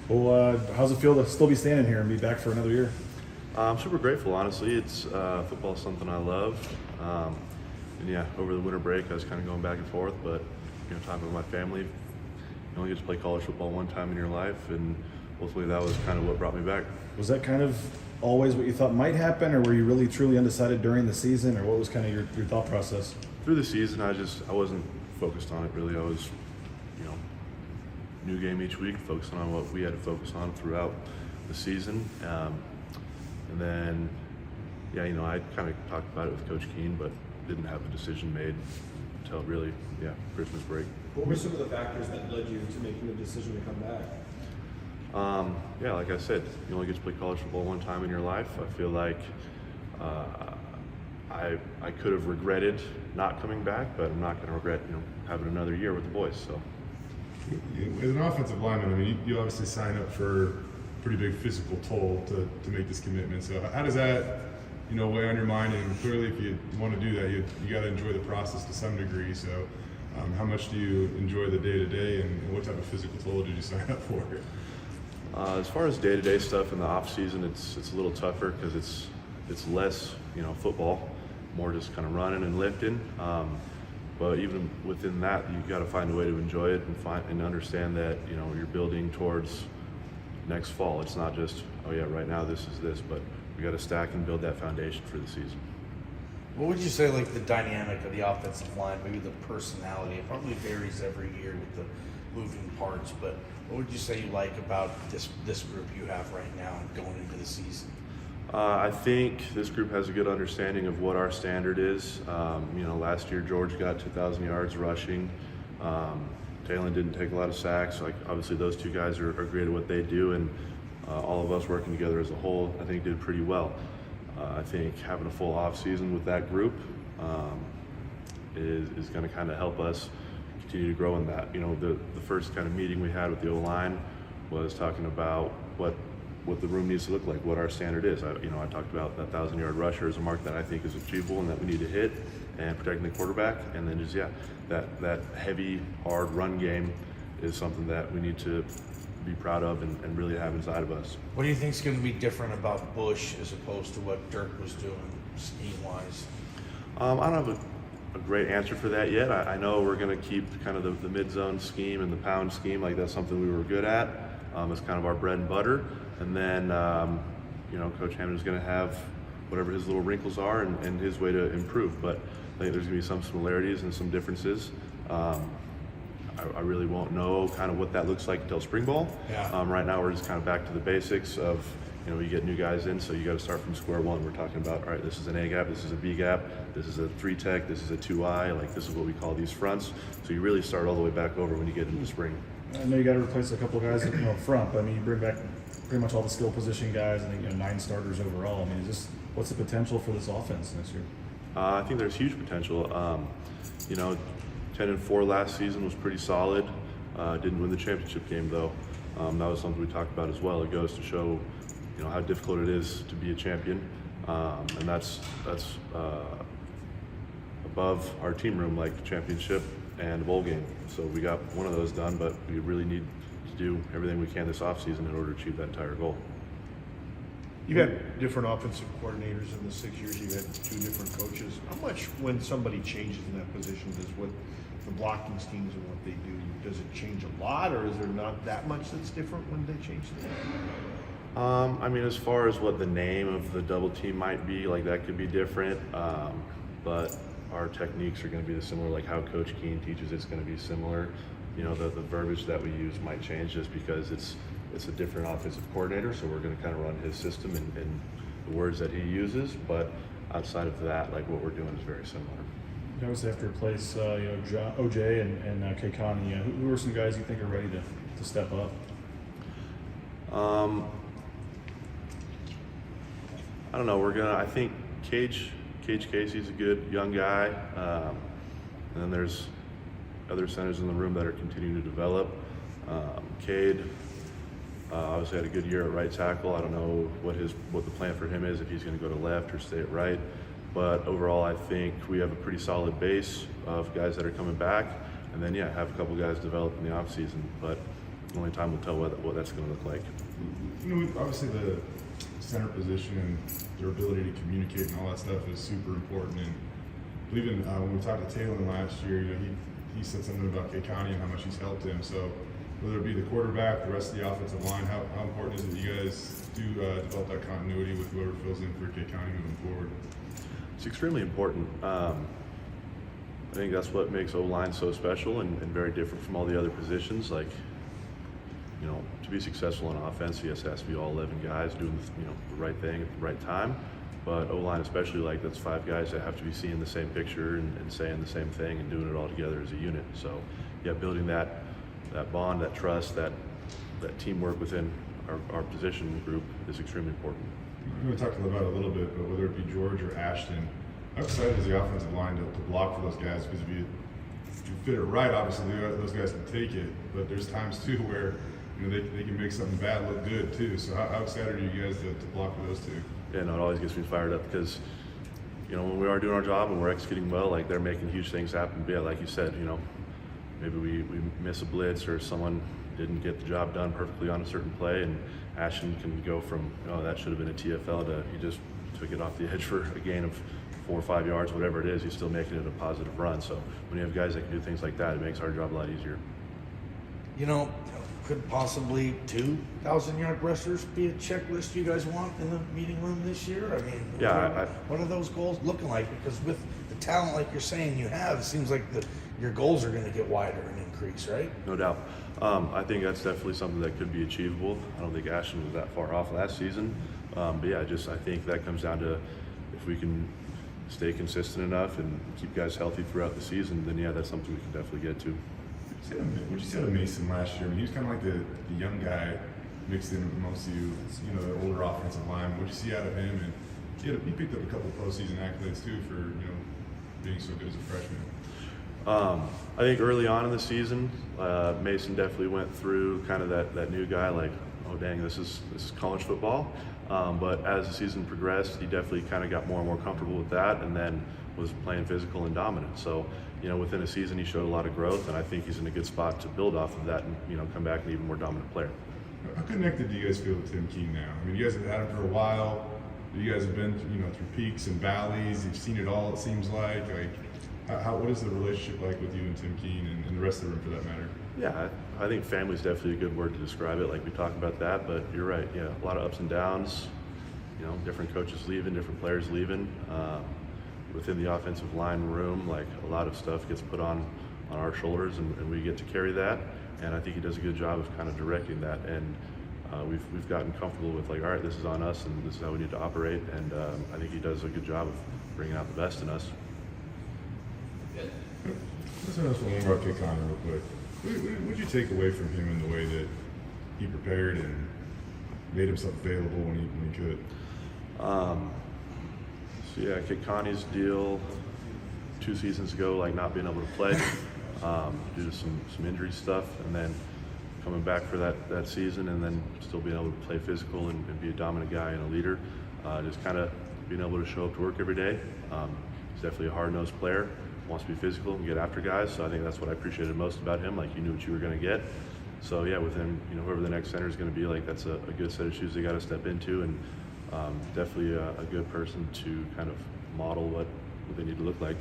Well, how's it feel to still be standing here and be back for another year? I'm super grateful, honestly. It's football is something I love, and yeah, over the winter break I was kind of going back and forth, but talking with my family, you only get to play college football one time in your life, and ultimately that was kind of what brought me back. Was that kind of always what you thought might happen, or were you really truly undecided during the season, or what was kind of your thought process? Through the season, I wasn't focused on it really. I was, new game each week, focusing on what we had to focus on throughout the season. And then, I kind of talked about it with Coach Keene, but didn't have a decision made until really, Christmas break. What were some of the factors that led you to making the decision to come back? Like I said, you only get to play college football one time in your life. I feel like I could have regretted not coming back, but I'm not going to regret, having another year with the boys. So, as an offensive lineman, I mean, you obviously sign up for pretty big physical toll to make this commitment. So how does that, weigh on your mind? And clearly, if you want to do that, you got to enjoy the process to some degree. So how much do you enjoy the day-to-day, and what type of physical toll did you sign up for? As far as day-to-day stuff in the off season, it's a little tougher because it's less, football, more just kind of running and lifting. But even within that, you got to find a way to enjoy it and understand that you're building towards next fall. It's not just right now this is this, but we got to stack and build that foundation for the season. What would you say, like the dynamic of the offensive line, maybe the personality? It probably varies every year with the moving parts, but what would you say you like about this group you have right now going into the season? I think this group has a good understanding of what our standard is. Last year George got 2,000 yards rushing. Talon didn't take a lot of sacks. Like, obviously those two guys are great at what they do, and all of us working together as a whole, I think, did pretty well. I think having a full off season with that group is going to kind of help us continue to grow in that. The first kind of meeting we had with the O-line was talking about what the room needs to look like, what our standard is. I talked about that 1,000-yard rusher as a mark that I think is achievable and that we need to hit, and protecting the quarterback, and then just that heavy, hard run game is something that we need to be proud of and really have inside of us. What do you think is going to be different about Bush as opposed to what Dirk was doing scheme-wise? I don't have a great answer for that yet. I know we're going to keep kind of the mid-zone scheme and the pound scheme. Like, that's something we were good at. It's kind of our bread and butter. And then, Coach Hammond's going to have whatever his little wrinkles are and his way to improve. But I think there's going to be some similarities and some differences. I really won't know kind of what that looks like until spring ball. Yeah. Right now, we're just kind of back to the basics of, you get new guys in, so you got to start from square one. We're talking about, all right, this is an A gap, this is a B gap, this is a 3-tech, this is a 2I, like this is what we call these fronts. So you really start all the way back over when you get into spring. I know you got to replace a couple of guys up front, but I mean, you bring back pretty much all the skill position guys. I think 9 starters overall. I mean, what's the potential for this offense next year? I think there's huge potential. 10-4 last season was pretty solid. Didn't win the championship game though. That was something we talked about as well. It goes to show, how difficult it is to be a champion, and that's above our team room, like the championship and the bowl game. So we got one of those done, but we really need to do everything we can this offseason in order to achieve that entire goal. You've had different offensive coordinators in the 6 years. You've had 2 different coaches. How much, when somebody changes in that position, does what the blocking schemes and what they do, does it change a lot, or is there not that much that's different when they change that? As far as what the name of the double team might be, like that could be different, but our techniques are going to be similar. Like how Coach Keene teaches, it's going to be similar. The verbiage that we use might change just because it's a different offensive coordinator, so we're going to kind of run his system and the words that he uses. But outside of that, like what we're doing is very similar. You obviously have to replace OJ and K-Connie. Who are some guys you think are ready to step up? I don't know. I think Cage Casey's a good young guy. And then there's other centers in the room that are continuing to develop. Cade obviously had a good year at right tackle. I don't know what the plan for him is, if he's going to go to left or stay at right. But overall, I think we have a pretty solid base of guys that are coming back. And then, have a couple guys develop in the offseason. But only time will tell what that's going to look like. You know, obviously the center position and their ability to communicate and all that stuff is super important. And even when we talked to Taylor last year, you know, he said something about K County and how much he's helped him. So whether it be the quarterback, the rest of the offensive line, how important is it that you guys do develop that continuity with whoever fills in for K County moving forward? It's extremely important. I think that's what makes O-line so special and very different from all the other positions. Like, you know, to be successful on offense, yes, it has to be all 11 guys doing the right thing at the right time. But O-line especially, like, that's 5 guys that have to be seeing the same picture and saying the same thing and doing it all together as a unit. So, yeah, building that bond, that trust, that teamwork within our position group is extremely important. We talked about it a little bit, but whether it be George or Ashton, how excited is the offensive line to block for those guys? Because if you fit it right, obviously those guys can take it. But there's times too where, you know, they can make something bad look good too. So how excited are you guys to block for those two? Yeah, no, it always gets me fired up because, you know, when we are doing our job and we're executing well, like, they're making huge things happen. But yeah, like you said, you know, maybe we miss a blitz or someone didn't get the job done perfectly on a certain play, and Ashton can go from, oh, that should have been a TFL to he just took it off the edge for a gain of 4 or 5 yards, whatever it is. He's still making it a positive run. So when you have guys that can do things like that, it makes our job a lot easier. You know, could possibly 2,000-yard rushers be a checklist you guys want in the meeting room this year? I mean, yeah, what are those goals looking like? Because with the talent like you're saying you have, it seems like your goals are going to get wider and increase, right? No doubt. I think that's definitely something that could be achievable. I don't think Ashton was that far off last season. But yeah, I think that comes down to if we can stay consistent enough and keep guys healthy throughout the season, then yeah, that's something we can definitely get to. What did you say to Mason last year? I mean, he was kind of like the young guy mixed in with most of you know, the older offensive line. What did you see out of him? And he picked up a couple of postseason accolades too for, you know, being so good as a freshman. I think early on in the season, Mason definitely went through kind of that new guy, like, oh dang, this is college football. But as the season progressed, he definitely kind of got more and more comfortable with that, and then was playing physical and dominant. So, you know, within a season, he showed a lot of growth, and I think he's in a good spot to build off of that and, you know, come back an even more dominant player. How connected do you guys feel with Tim Keene now? I mean, you guys have had him for a while. You guys have been, you know, through peaks and valleys. You've seen it all, it seems like. What is the relationship like with you and Tim Keene and the rest of the room, for that matter? Yeah, I think family is definitely a good word to describe it. Like, we talk about that, but you're right. Yeah, a lot of ups and downs. You know, different coaches leaving, different players leaving. Within the offensive line room, like, a lot of stuff gets put on our shoulders, and we get to carry that. And I think he does a good job of kind of directing that. And we've gotten comfortable with, like, all right, this is on us, and this is how we need to operate. And I think he does a good job of bringing out the best in us. Let's ask one more about K County real quick. What did you take away from him in the way that he prepared and made himself available when he could? So yeah, Kid Connie's deal 2 seasons ago, like, not being able to play due to some injury stuff, and then coming back for that season, and then still being able to play physical and be a dominant guy and a leader. Just kind of being able to show up to work every day. He's definitely a hard-nosed player, wants to be physical and get after guys. So I think that's what I appreciated most about him. Like, you knew what you were going to get. So yeah, with him, you know, whoever the next center is going to be, like, that's a good set of shoes they got to step into, and definitely a good person to kind of model what they need to look like.